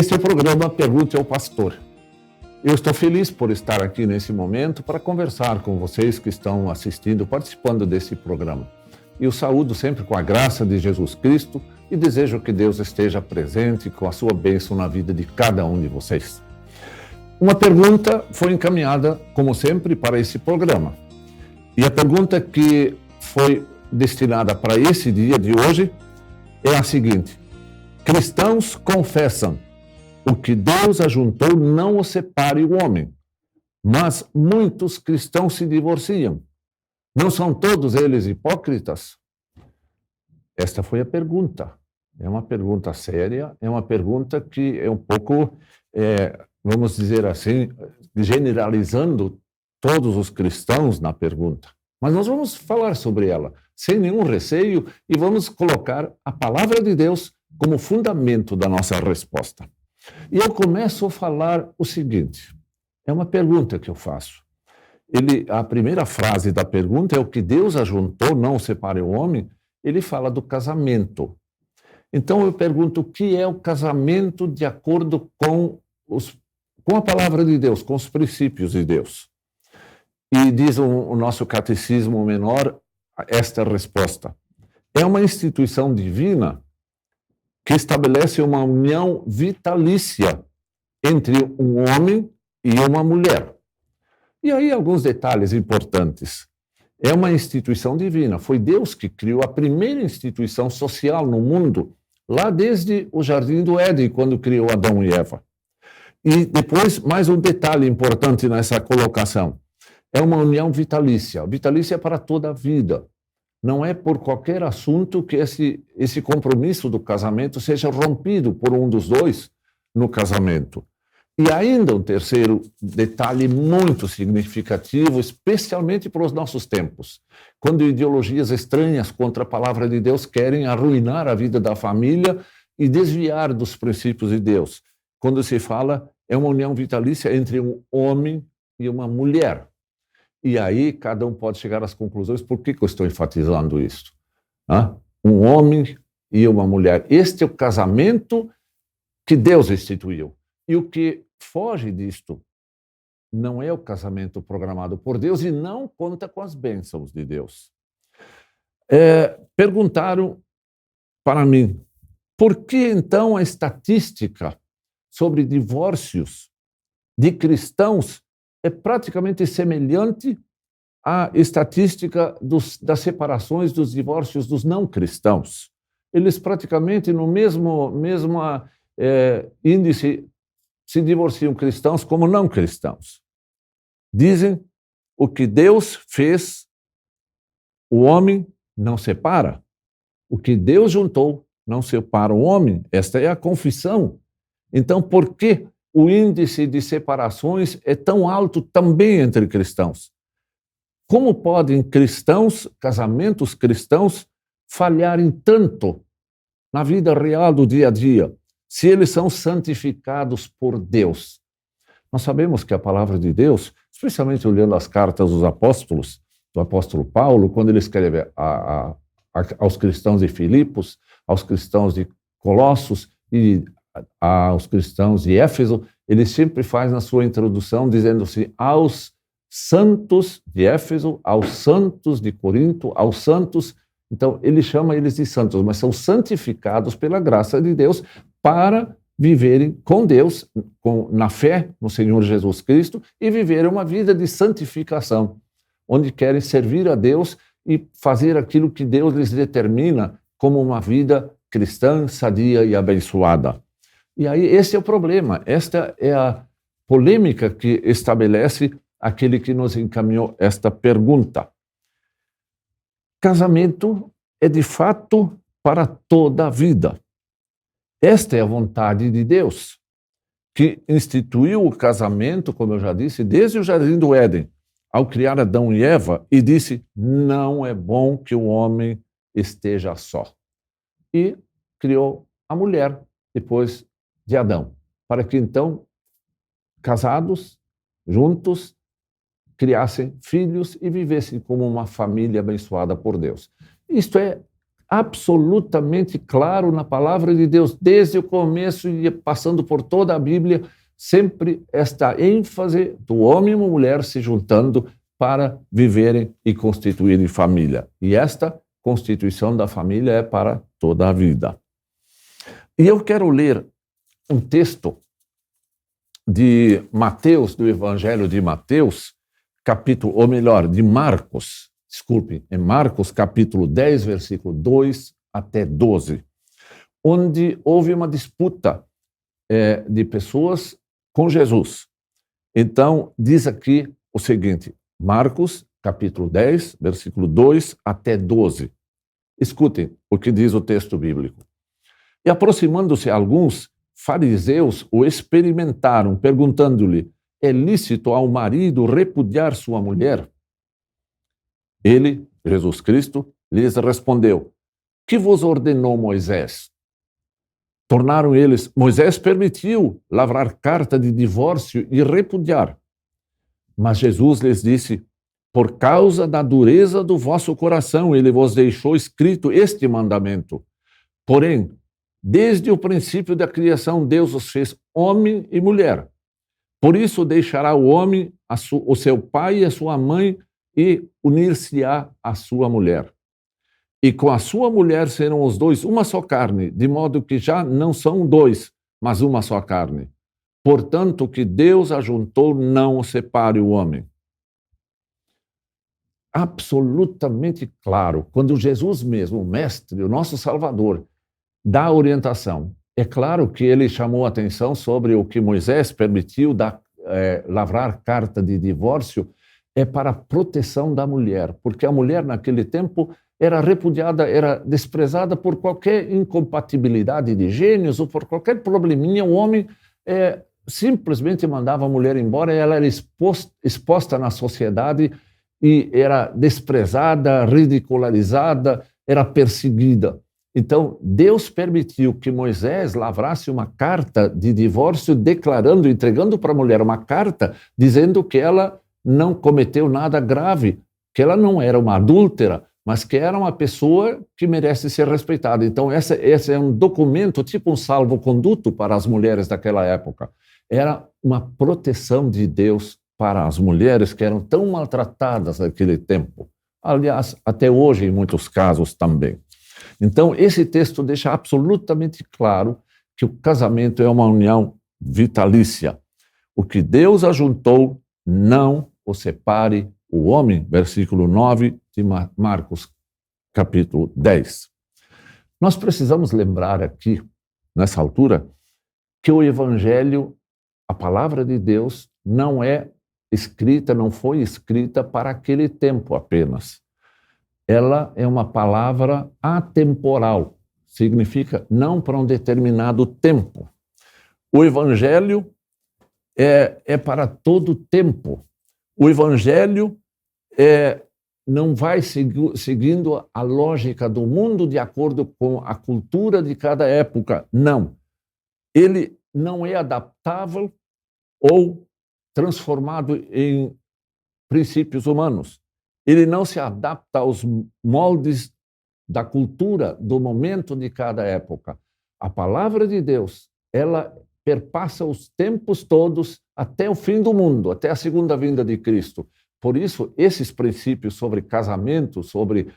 Este é o programa Pergunte ao Pastor. Eu estou feliz por estar aqui nesse momento para conversar com vocês que estão assistindo, participando desse programa. E eu saúdo sempre com a graça de Jesus Cristo e desejo que Deus esteja presente com a sua bênção na vida de cada um de vocês. Uma pergunta foi encaminhada, como sempre, para esse programa. E a pergunta que foi destinada para esse dia de hoje é a seguinte: cristãos confessam: o que Deus ajuntou não o separe o homem. Mas muitos cristãos se divorciam. Não são todos eles hipócritas? Esta foi a pergunta. É uma pergunta séria, é uma pergunta que é um pouco, vamos dizer assim, generalizando todos os cristãos na pergunta. Mas nós vamos falar sobre ela, sem nenhum receio, e vamos colocar a palavra de Deus como fundamento da nossa resposta. E eu começo a falar o seguinte, é uma pergunta que eu faço. A primeira frase da pergunta é: o que Deus ajuntou, não separe o homem. Ele fala do casamento. Então eu pergunto: o que é o casamento de acordo com a palavra de Deus, com os princípios de Deus? E diz o nosso catecismo menor esta resposta: é uma instituição divina que estabelece uma união vitalícia entre um homem e uma mulher. E aí alguns detalhes importantes. É uma instituição divina. Foi Deus que criou a primeira instituição social no mundo, lá desde o Jardim do Éden, quando criou Adão e Eva. E depois, mais um detalhe importante nessa colocação. É uma união vitalícia. Vitalícia para toda a vida. Não é por qualquer assunto que esse compromisso do casamento seja rompido por um dos dois no casamento. E ainda um terceiro detalhe muito significativo, especialmente para os nossos tempos, quando ideologias estranhas contra a palavra de Deus querem arruinar a vida da família e desviar dos princípios de Deus. Quando se fala, é uma união vitalícia entre um homem e uma mulher. E aí cada um pode chegar às conclusões. Por que eu estou enfatizando isso? Um homem e uma mulher. Este é o casamento que Deus instituiu. E o que foge disto não é o casamento programado por Deus e não conta com as bênçãos de Deus. Perguntaram para mim: por que então a estatística sobre divórcios de cristãos é praticamente semelhante à estatística das separações, dos divórcios dos não cristãos? Eles praticamente no mesmo índice se divorciam cristãos como não cristãos. Dizem: o que Deus fez, o homem não separa. O que Deus juntou, não separa o homem. Esta é a confissão. Então, por que o índice de separações é tão alto também entre cristãos? Como podem casamentos cristãos, falharem tanto na vida real do dia a dia, se eles são santificados por Deus? Nós sabemos que a palavra de Deus, especialmente olhando as cartas dos apóstolos, do apóstolo Paulo, quando ele escreve aos cristãos de Filipos, aos cristãos de Colossos e aos cristãos de Éfeso, ele sempre faz na sua introdução dizendo assim: aos santos de Éfeso, aos santos de Corinto, aos santos. Então ele chama eles de santos, mas são santificados pela graça de Deus para viverem com Deus, na fé no Senhor Jesus Cristo, e viverem uma vida de santificação, onde querem servir a Deus e fazer aquilo que Deus lhes determina como uma vida cristã, sadia e abençoada. E aí esse é o problema, esta é a polêmica que estabelece aquele que nos encaminhou esta pergunta. Casamento é de fato para toda a vida. Esta é a vontade de Deus, que instituiu o casamento, como eu já disse, desde o Jardim do Éden, ao criar Adão e Eva, e disse: não é bom que o homem esteja só. E criou a mulher, depois de Adão, para que então, casados, juntos, criassem filhos e vivessem como uma família abençoada por Deus. Isto é absolutamente claro na palavra de Deus, desde o começo e passando por toda a Bíblia, sempre esta ênfase do homem e mulher se juntando para viverem e constituírem família. E esta constituição da família é para toda a vida. E eu quero ler um texto de Mateus, do Evangelho de Mateus, ou melhor, de Marcos, desculpe, é Marcos capítulo 10, versículo 2 até 12, onde houve uma disputa de pessoas com Jesus. Então, diz aqui o seguinte, Marcos capítulo 10, versículo 2 até 12. Escutem o que diz o texto bíblico. E aproximando-se alguns fariseus o experimentaram, perguntando-lhe, é lícito ao marido repudiar sua mulher? Ele, Jesus Cristo, lhes respondeu, que vos ordenou Moisés? Tornaram eles, Moisés permitiu lavrar carta de divórcio e repudiar. Mas Jesus lhes disse, por causa da dureza do vosso coração, ele vos deixou escrito este mandamento. Porém, desde o princípio da criação, Deus os fez homem e mulher. Por isso deixará o homem o seu pai e a sua mãe e unir-se-á à sua mulher. E com a sua mulher serão os dois uma só carne, de modo que já não são dois, mas uma só carne. Portanto, o que Deus ajuntou, não o separe o homem. Absolutamente claro, quando Jesus mesmo, o Mestre, o nosso Salvador, dá a orientação. É claro que ele chamou a atenção sobre o que Moisés permitiu lavrar carta de divórcio, é para a proteção da mulher, porque a mulher naquele tempo era repudiada, era desprezada por qualquer incompatibilidade de gênios ou por qualquer probleminha. O homem simplesmente mandava a mulher embora e ela era exposta na sociedade e era desprezada, ridicularizada, era perseguida. Então, Deus permitiu que Moisés lavrasse uma carta de divórcio declarando, entregando para a mulher uma carta dizendo que ela não cometeu nada grave, que ela não era uma adúltera, mas que era uma pessoa que merece ser respeitada. Então, esse é um documento, tipo um salvo-conduto para as mulheres daquela época. Era uma proteção de Deus para as mulheres que eram tão maltratadas naquele tempo. Aliás, até hoje, em muitos casos também. Então, esse texto deixa absolutamente claro que o casamento é uma união vitalícia. O que Deus ajuntou, não o separe o homem, versículo 9 de Marcos, capítulo 10. Nós precisamos lembrar aqui, nessa altura, que o Evangelho, a palavra de Deus, não foi escrita para aquele tempo apenas. Ela é uma palavra atemporal, significa não para um determinado tempo. O Evangelho é para todo tempo. O Evangelho não vai seguindo a lógica do mundo de acordo com a cultura de cada época, não. Ele não é adaptável ou transformado em princípios humanos. Ele não se adapta aos moldes da cultura, do momento de cada época. A palavra de Deus, ela perpassa os tempos todos até o fim do mundo, até a segunda vinda de Cristo. Por isso, esses princípios sobre casamento, sobre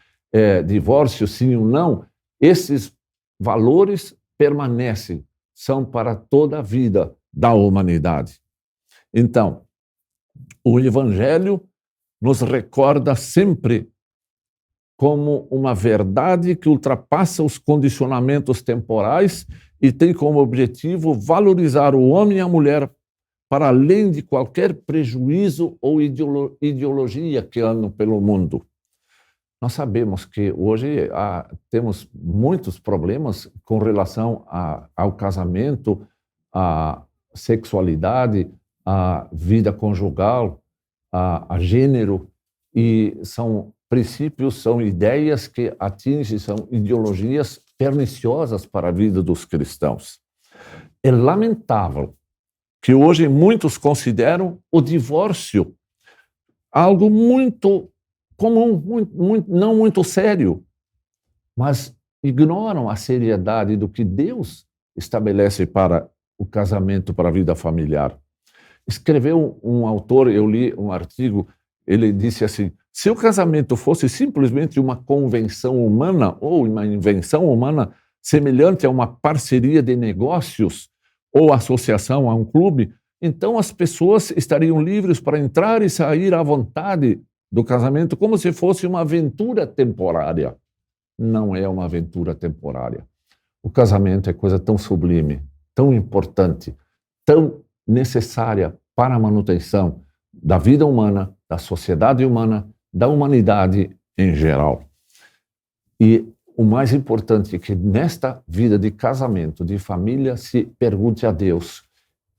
divórcio, sim ou não, esses valores permanecem, são para toda a vida da humanidade. Então, o Evangelho nos recorda sempre como uma verdade que ultrapassa os condicionamentos temporais e tem como objetivo valorizar o homem e a mulher para além de qualquer prejuízo ou ideologia que andam pelo mundo. Nós sabemos que hoje temos muitos problemas com relação ao casamento, à sexualidade, à vida conjugal, a gênero, e são princípios, são ideias que atingem, são ideologias perniciosas para a vida dos cristãos. É lamentável que hoje muitos consideram o divórcio algo muito comum, não muito sério, mas ignoram a seriedade do que Deus estabelece para o casamento, para a vida familiar. Escreveu um autor, eu li um artigo, ele disse assim: se o casamento fosse simplesmente uma convenção humana ou uma invenção humana semelhante a uma parceria de negócios ou associação a um clube, então as pessoas estariam livres para entrar e sair à vontade do casamento como se fosse uma aventura temporária. Não é uma aventura temporária. O casamento é coisa tão sublime, tão importante, tão necessária para a manutenção da vida humana, da sociedade humana, da humanidade em geral. E o mais importante é que nesta vida de casamento, de família, se pergunte a Deus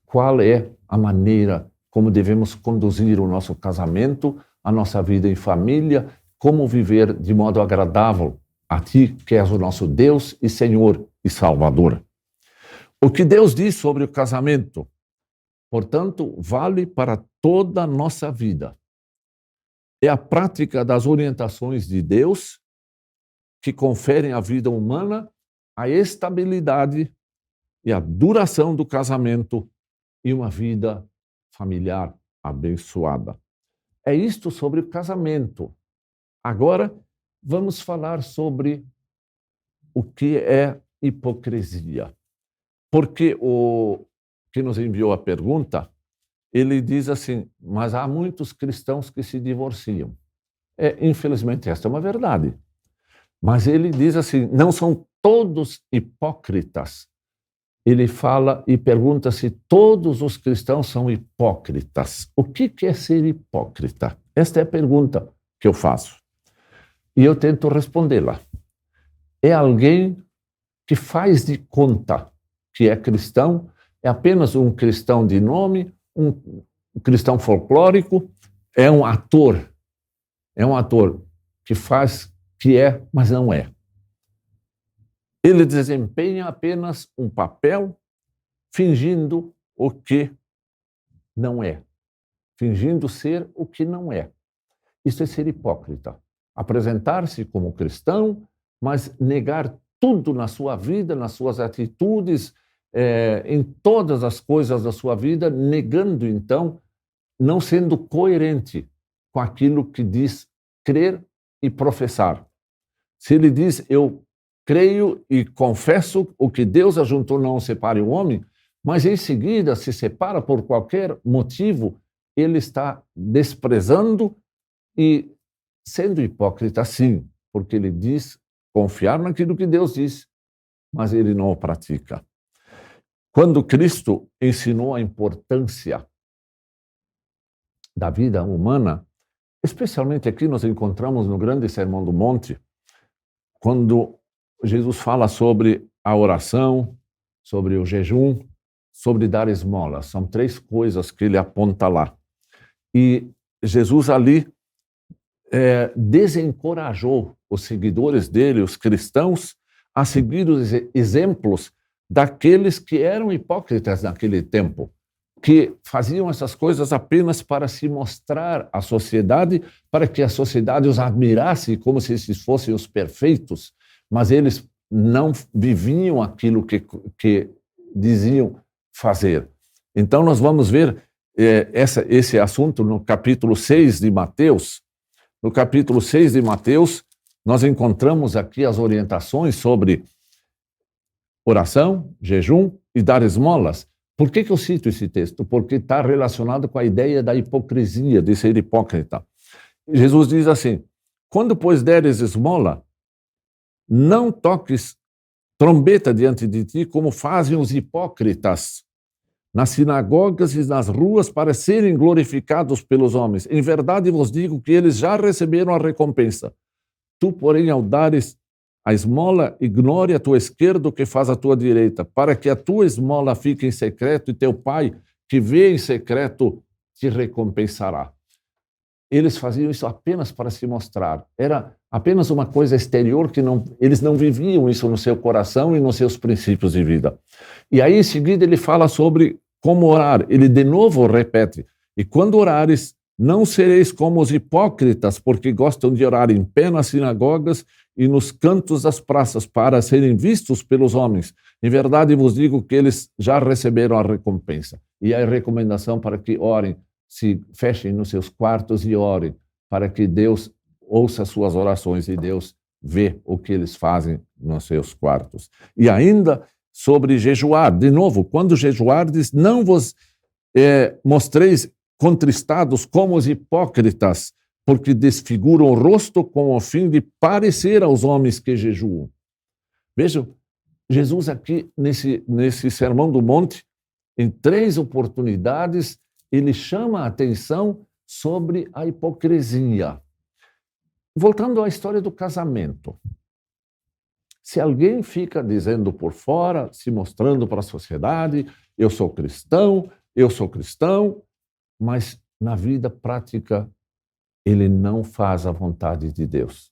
qual é a maneira como devemos conduzir o nosso casamento, a nossa vida em família, como viver de modo agradável a Ti, que és o nosso Deus e Senhor e Salvador. O que Deus diz sobre o casamento, portanto, vale para toda a nossa vida. É a prática das orientações de Deus que conferem à vida humana a estabilidade e a duração do casamento e uma vida familiar abençoada. É isto sobre o casamento. Agora, vamos falar sobre o que é hipocrisia. Porque o que nos enviou a pergunta, ele diz assim: mas há muitos cristãos que se divorciam. Infelizmente, esta é uma verdade. Mas ele diz assim: não são todos hipócritas. Ele fala e pergunta se todos os cristãos são hipócritas. O que é ser hipócrita? Esta é a pergunta que eu faço. E eu tento respondê-la. É alguém que faz de conta que é cristão, é apenas um cristão de nome, um cristão folclórico, é um ator que faz que é, mas não é. Ele desempenha apenas um papel fingindo o que não é, fingindo ser o que não é. Isso é ser hipócrita. Apresentar-se como cristão, mas negar tudo na sua vida, nas suas atitudes, em todas as coisas da sua vida, negando, então, não sendo coerente com aquilo que diz crer e professar. Se ele diz, eu creio e confesso o que Deus ajuntou, não separe o homem, mas em seguida se separa por qualquer motivo, ele está desprezando e sendo hipócrita, sim, porque ele diz confiar naquilo que Deus diz, mas ele não o pratica. Quando Cristo ensinou a importância da vida humana, especialmente aqui nós encontramos no grande Sermão do Monte, quando Jesus fala sobre a oração, sobre o jejum, sobre dar esmolas. São três coisas que ele aponta lá. E Jesus ali desencorajou os seguidores dele, os cristãos, a seguir os exemplos daqueles que eram hipócritas naquele tempo, que faziam essas coisas apenas para se mostrar à sociedade, para que a sociedade os admirasse como se esses fossem os perfeitos, mas eles não viviam aquilo que diziam fazer. Então nós vamos ver esse assunto no capítulo 6 de Mateus. No capítulo 6 de Mateus, nós encontramos aqui as orientações sobre oração, jejum e dar esmolas. Por que eu cito esse texto? Porque está relacionado com a ideia da hipocrisia, de ser hipócrita. Jesus diz assim: quando, pois, deres esmola, não toques trombeta diante de ti, como fazem os hipócritas nas sinagogas e nas ruas, para serem glorificados pelos homens. Em verdade vos digo que eles já receberam a recompensa. Tu, porém, ao dares a esmola, ignore a tua esquerda o que faz a tua direita, para que a tua esmola fique em secreto e teu pai, que vê em secreto, te recompensará. Eles faziam isso apenas para se mostrar. Era apenas uma coisa exterior que eles não viviam isso no seu coração e nos seus princípios de vida. E aí, em seguida, ele fala sobre como orar. Ele de novo repete: e quando orares, Não sereis como os hipócritas, porque gostam de orar em pé nas sinagogas e nos cantos das praças, para serem vistos pelos homens. Em verdade vos digo que eles já receberam a recompensa. E a recomendação para que orem, se fechem nos seus quartos e orem, para que Deus ouça suas orações e Deus vê o que eles fazem nos seus quartos. E ainda sobre jejuar, de novo, quando jejuardes, não vos mostreis contristados como os hipócritas, porque desfiguram o rosto com o fim de parecer aos homens que jejuam. Vejam, Jesus aqui, nesse Sermão do Monte, em 3 oportunidades, ele chama a atenção sobre a hipocrisia. Voltando à história do casamento. Se alguém fica dizendo por fora, se mostrando para a sociedade, eu sou cristão, mas na vida prática ele não faz a vontade de Deus.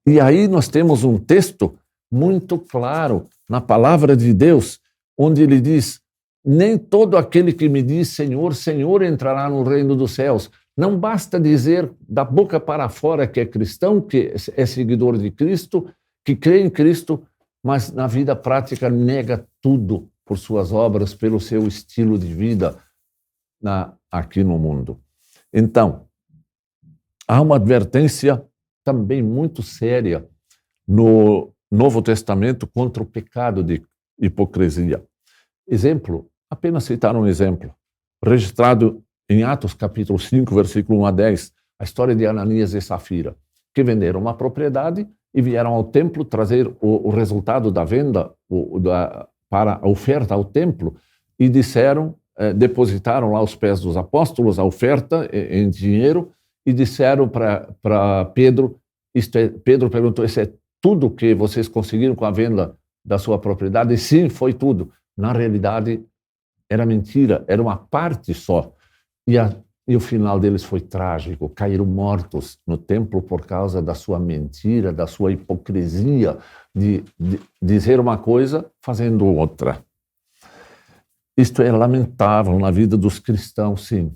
E aí nós temos um texto muito claro na palavra de Deus, onde ele diz: nem todo aquele que me diz Senhor, Senhor entrará no reino dos céus. Não basta dizer da boca para fora que é cristão, que é seguidor de Cristo, que crê em Cristo, mas na vida prática nega tudo por suas obras, pelo seu estilo de vida aqui no mundo. Então, há uma advertência também muito séria no Novo Testamento contra o pecado de hipocrisia. Exemplo, apenas citar um exemplo, registrado em Atos capítulo 5, versículo 1 a 10, a história de Ananias e Safira, que venderam uma propriedade e vieram ao templo trazer o resultado da venda para a oferta ao templo e disseram, depositaram lá aos pés dos apóstolos a oferta em dinheiro e disseram para Pedro, Pedro perguntou, isso é tudo que vocês conseguiram com a venda da sua propriedade? E sim, foi tudo. Na realidade, era mentira, era uma parte só. E o final deles foi trágico, caíram mortos no templo por causa da sua mentira, da sua hipocrisia de dizer uma coisa fazendo outra. Isto é lamentável na vida dos cristãos, sim.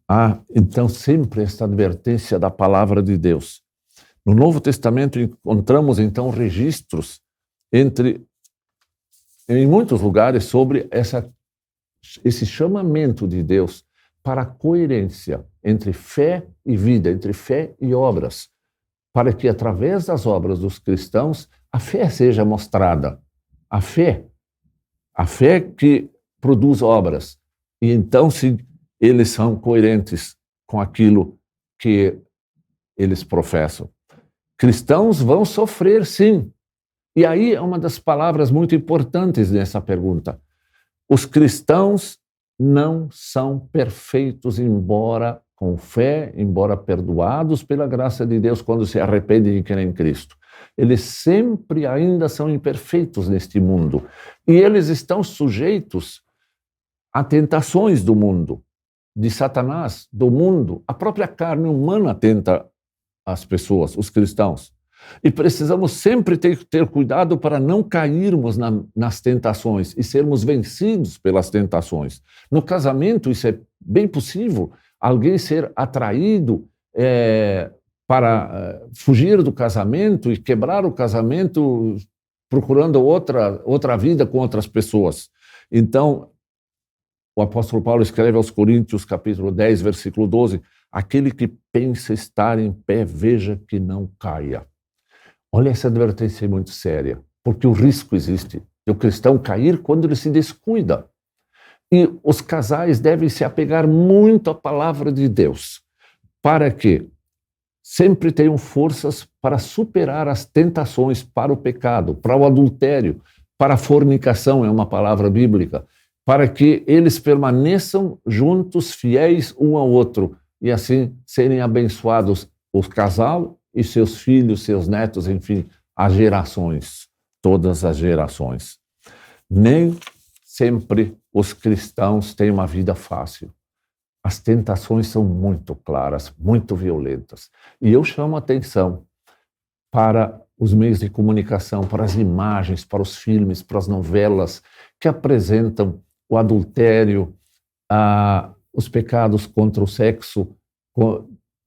Há, então, sempre esta advertência da palavra de Deus. No Novo Testamento encontramos, então, registros em muitos lugares sobre esse chamamento de Deus para a coerência entre fé e vida, entre fé e obras, para que, através das obras dos cristãos, a fé seja mostrada. A fé que produz obras. E então, se eles são coerentes com aquilo que eles professam. Cristãos vão sofrer, sim. E aí é uma das palavras muito importantes nessa pergunta. Os cristãos não são perfeitos, embora com fé, embora perdoados pela graça de Deus quando se arrependem e creem em Cristo. Eles sempre ainda são imperfeitos neste mundo. E eles estão sujeitos a tentações do mundo, de Satanás, do mundo. A própria carne humana tenta as pessoas, os cristãos. E precisamos sempre ter cuidado para não cairmos nas tentações e sermos vencidos pelas tentações. No casamento, isso é bem possível, alguém ser atraído para fugir do casamento e quebrar o casamento procurando outra vida com outras pessoas. Então, o apóstolo Paulo escreve aos Coríntios, capítulo 10, versículo 12, aquele que pensa estar em pé, veja que não caia. Olha, essa advertência é muito séria, porque o risco existe de o cristão cair quando ele se descuida. E os casais devem se apegar muito à palavra de Deus, para que sempre tenham forças para superar as tentações para o pecado, para o adultério, para a fornicação, é uma palavra bíblica, para que eles permaneçam juntos, fiéis um ao outro, e assim serem abençoados o casal e seus filhos, seus netos, enfim, as gerações, todas as gerações. Nem sempre os cristãos têm uma vida fácil. As tentações são muito claras, muito violentas. E eu chamo a atenção para os meios de comunicação, para as imagens, para os filmes, para as novelas que apresentam o adultério, os pecados contra o sexo,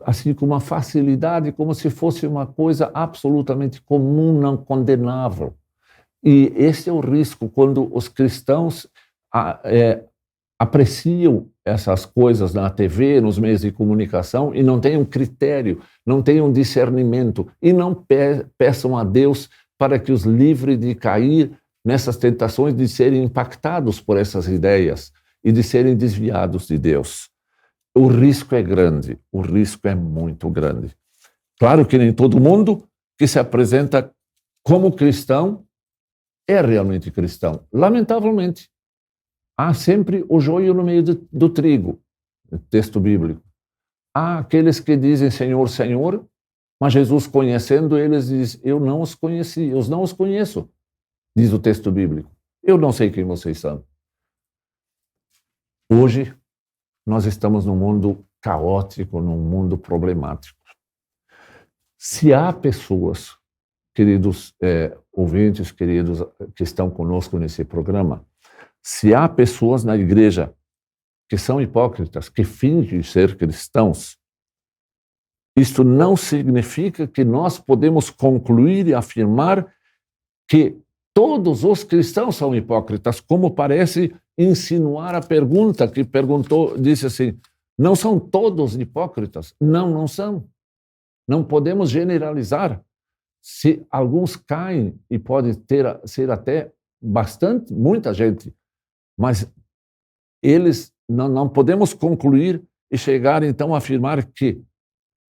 assim com uma facilidade, como se fosse uma coisa absolutamente comum, não condenável. E esse é o risco quando os cristãos apreciam essas coisas na TV, nos meios de comunicação, e não têm um critério, não têm um discernimento, e não peçam a Deus para que os livre de cair nessas tentações, de serem impactados por essas ideias e de serem desviados de Deus. O risco é grande, o risco é muito grande. Claro que nem todo mundo que se apresenta como cristão é realmente cristão. Lamentavelmente, há sempre o joio no meio do trigo, texto bíblico. Há aqueles que dizem Senhor, Senhor, mas Jesus, conhecendo eles, diz, eu não os conheci, eu não os conheço, diz o texto bíblico. Eu não sei quem vocês são. Hoje, nós estamos num mundo caótico, num mundo problemático. Se há pessoas, queridos ouvintes, queridos que estão conosco nesse programa, se há pessoas na igreja que são hipócritas, que fingem ser cristãos, isto não significa que nós podemos concluir e afirmar que todos os cristãos são hipócritas, como parece insinuar a pergunta que perguntou, disse assim, não são todos hipócritas? Não, não são. Não podemos generalizar. Se alguns caem, e pode ser até bastante, muita gente, mas eles não podemos concluir e chegar então a afirmar que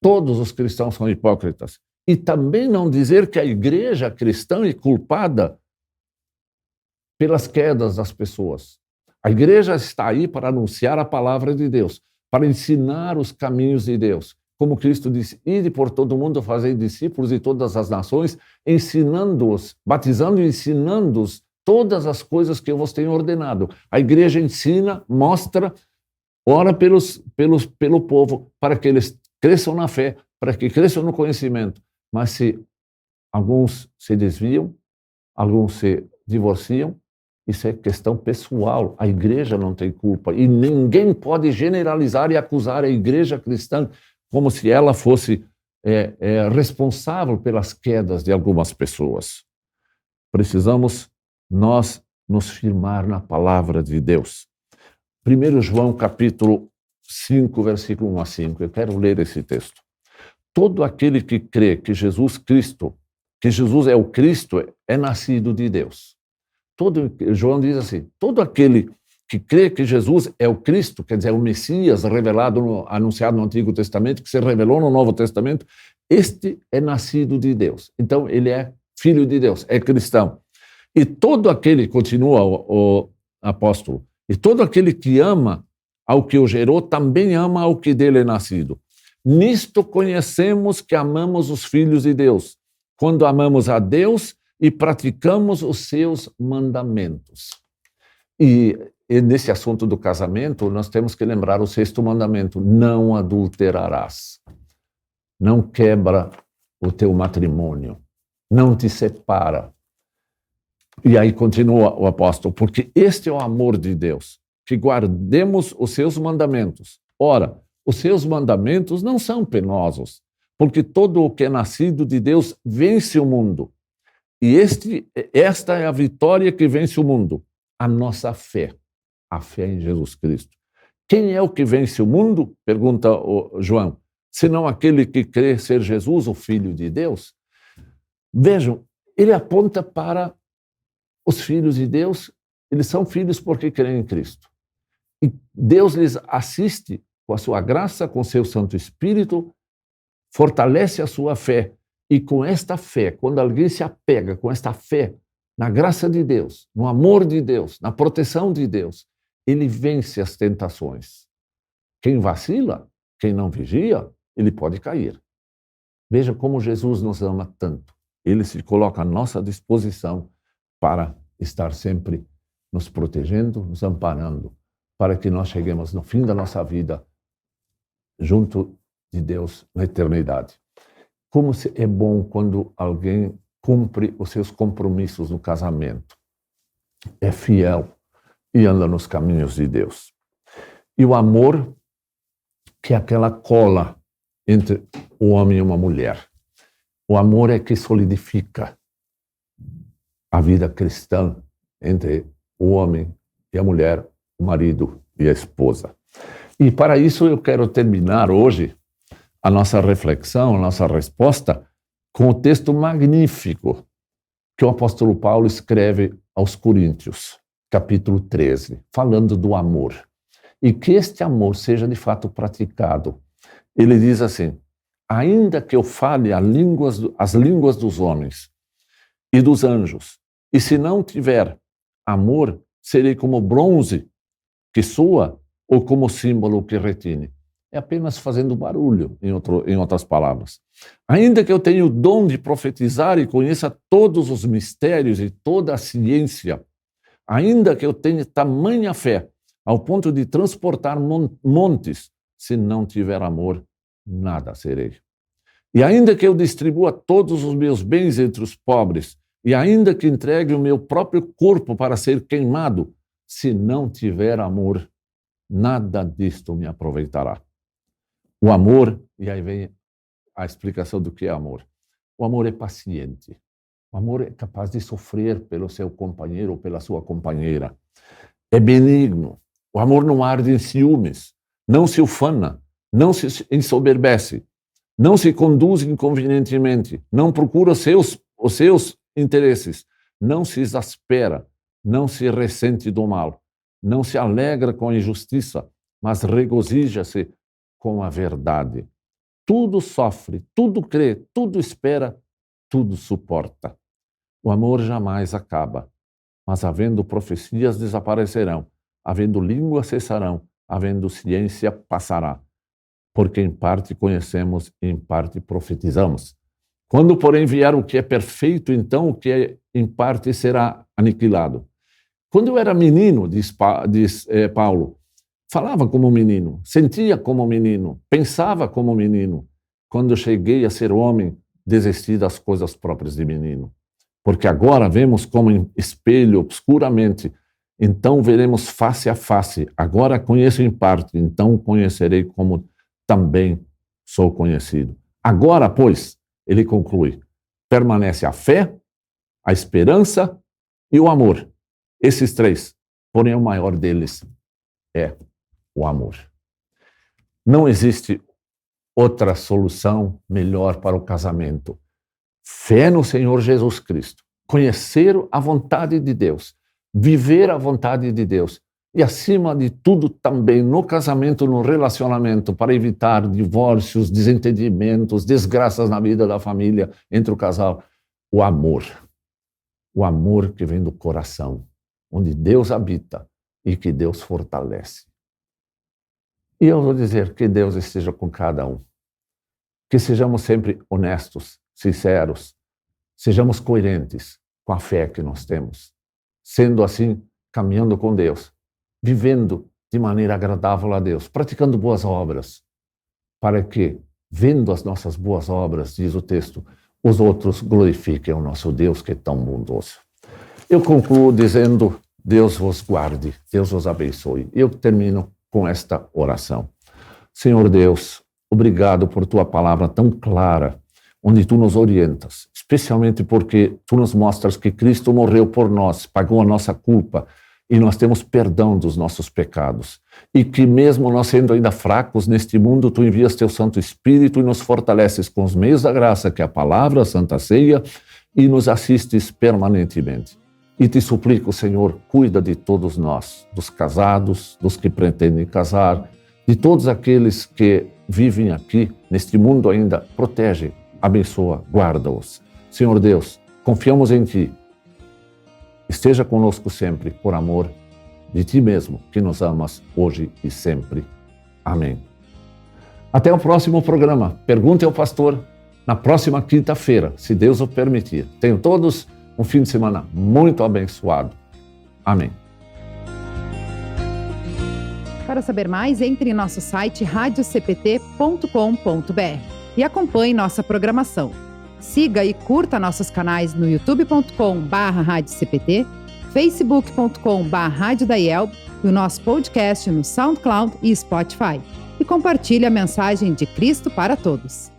todos os cristãos são hipócritas. E também não dizer que a igreja cristã é culpada pelas quedas das pessoas. A igreja está aí para anunciar a palavra de Deus, para ensinar os caminhos de Deus. Como Cristo disse, ide por todo mundo, fazei discípulos de todas as nações, ensinando-os, batizando e ensinando-os todas as coisas que eu vos tenho ordenado. A igreja ensina, mostra, ora pelo povo, para que eles cresçam na fé, para que cresçam no conhecimento. Mas se alguns se desviam, alguns se divorciam, isso é questão pessoal. A igreja não tem culpa. E ninguém pode generalizar e acusar a igreja cristã como se ela fosse responsável pelas quedas de algumas pessoas. Precisamos nós nos firmar na palavra de Deus. 1 João capítulo 5, versículo 1 a 5. Eu quero ler esse texto. Todo aquele que crê que Jesus Cristo, que Jesus é o Cristo, é nascido de Deus. João diz assim, todo aquele que crê que Jesus é o Cristo, quer dizer, o Messias revelado, anunciado no Antigo Testamento, que se revelou no Novo Testamento, este é nascido de Deus. Então, ele é filho de Deus, é cristão. E todo aquele, continua o apóstolo, e todo aquele que ama ao que o gerou, também ama ao que dele é nascido. Nisto conhecemos que amamos os filhos de Deus, quando amamos a Deus e praticamos os seus mandamentos. E nesse assunto do casamento, nós temos que lembrar o 6º mandamento, não adulterarás. Não quebra o teu matrimônio, não te separa. E aí continua o apóstolo, porque este é o amor de Deus, que guardemos os seus mandamentos. Ora, os seus mandamentos não são penosos, porque todo o que é nascido de Deus vence o mundo. E esta é a vitória que vence o mundo, a nossa fé, a fé em Jesus Cristo. Quem é o que vence o mundo? Pergunta o João. Senão aquele que crê ser Jesus, o Filho de Deus? Vejam, ele aponta para os filhos de Deus, eles são filhos porque creem em Cristo. E Deus lhes assiste com a sua graça, com o seu Santo Espírito, fortalece a sua fé. E com esta fé, quando alguém se apega com esta fé na graça de Deus, no amor de Deus, na proteção de Deus, ele vence as tentações. Quem vacila, quem não vigia, ele pode cair. Veja como Jesus nos ama tanto. Ele se coloca à nossa disposição para estar sempre nos protegendo, nos amparando, para que nós cheguemos no fim da nossa vida junto de Deus na eternidade. Como é bom quando alguém cumpre os seus compromissos no casamento, é fiel e anda nos caminhos de Deus. E o amor, que é aquela cola entre o homem e uma mulher. O amor é que solidifica a vida cristã entre o homem e a mulher, o marido e a esposa. E para isso eu quero terminar hoje a nossa reflexão, a nossa resposta, com o texto magnífico que o apóstolo Paulo escreve aos Coríntios, capítulo 13, falando do amor. E que este amor seja de fato praticado. Ele diz assim: ainda que eu fale as línguas dos homens e dos anjos, e se não tiver amor, serei como bronze que soa ou como símbolo que retine. É apenas fazendo barulho, em outras palavras. Ainda que eu tenha o dom de profetizar e conheça todos os mistérios e toda a ciência, ainda que eu tenha tamanha fé, ao ponto de transportar montes, se não tiver amor, nada serei. E ainda que eu distribua todos os meus bens entre os pobres, e ainda que entregue o meu próprio corpo para ser queimado, se não tiver amor, nada disto me aproveitará. O amor, e aí vem a explicação do que é amor. O amor é paciente. O amor é capaz de sofrer pelo seu companheiro ou pela sua companheira. É benigno. O amor não arde em ciúmes, não se ufana, não se ensoberbece, não se conduz inconvenientemente, não procura os seus interesses, não se exaspera, não se ressente do mal, não se alegra com a injustiça, mas regozija-se com a verdade. Tudo sofre, tudo crê, tudo espera, tudo suporta. O amor jamais acaba, mas havendo profecias desaparecerão, havendo língua cessarão, havendo ciência passará. Porque em parte conhecemos e em parte profetizamos. Quando, porém, vier o que é perfeito, então o que é em parte será aniquilado. Quando eu era menino, diz Paulo, falava como menino, sentia como menino, pensava como menino. Quando eu cheguei a ser homem, desisti das coisas próprias de menino. Porque agora vemos como em espelho, obscuramente, então veremos face a face. Agora conheço em parte, então conhecerei como também sou conhecido. Agora, pois, ele conclui, permanece a fé, a esperança e o amor. Esses três, porém o maior deles é o amor. Não existe outra solução melhor para o casamento. Fé no Senhor Jesus Cristo, conhecer a vontade de Deus, viver a vontade de Deus e, acima de tudo, também no casamento, no relacionamento, para evitar divórcios, desentendimentos, desgraças na vida da família, entre o casal, o amor. O amor que vem do coração, onde Deus habita e que Deus fortalece. E eu vou dizer que Deus esteja com cada um. Que sejamos sempre honestos, sinceros, sejamos coerentes com a fé que nós temos. Sendo assim, caminhando com Deus, vivendo de maneira agradável a Deus, praticando boas obras, para que, vendo as nossas boas obras, diz o texto, os outros glorifiquem o nosso Deus que é tão bondoso. Eu concluo dizendo, Deus vos guarde, Deus vos abençoe. Eu termino com esta oração. Senhor Deus, obrigado por tua palavra tão clara, onde tu nos orientas, especialmente porque tu nos mostras que Cristo morreu por nós, pagou a nossa culpa e nós temos perdão dos nossos pecados. E que mesmo nós sendo ainda fracos neste mundo, tu envias teu Santo Espírito e nos fortaleces com os meios da graça, que é a palavra, a Santa Ceia, e nos assistes permanentemente. E te suplico, Senhor, cuida de todos nós, dos casados, dos que pretendem casar, de todos aqueles que vivem aqui, neste mundo ainda, protege, abençoa, guarda-os. Senhor Deus, confiamos em Ti. Esteja conosco sempre, por amor de Ti mesmo, que nos amas hoje e sempre. Amém. Até o próximo programa. Pergunte ao pastor na próxima quinta-feira, se Deus o permitir. Tenham todos um fim de semana muito abençoado. Amém. Para saber mais, entre em nosso site radiocpt.com.br e acompanhe nossa programação. Siga e curta nossos canais no youtube.com/radiocpt, facebook.com/radiodaielb e o nosso podcast no SoundCloud e Spotify. E compartilhe a mensagem de Cristo para todos.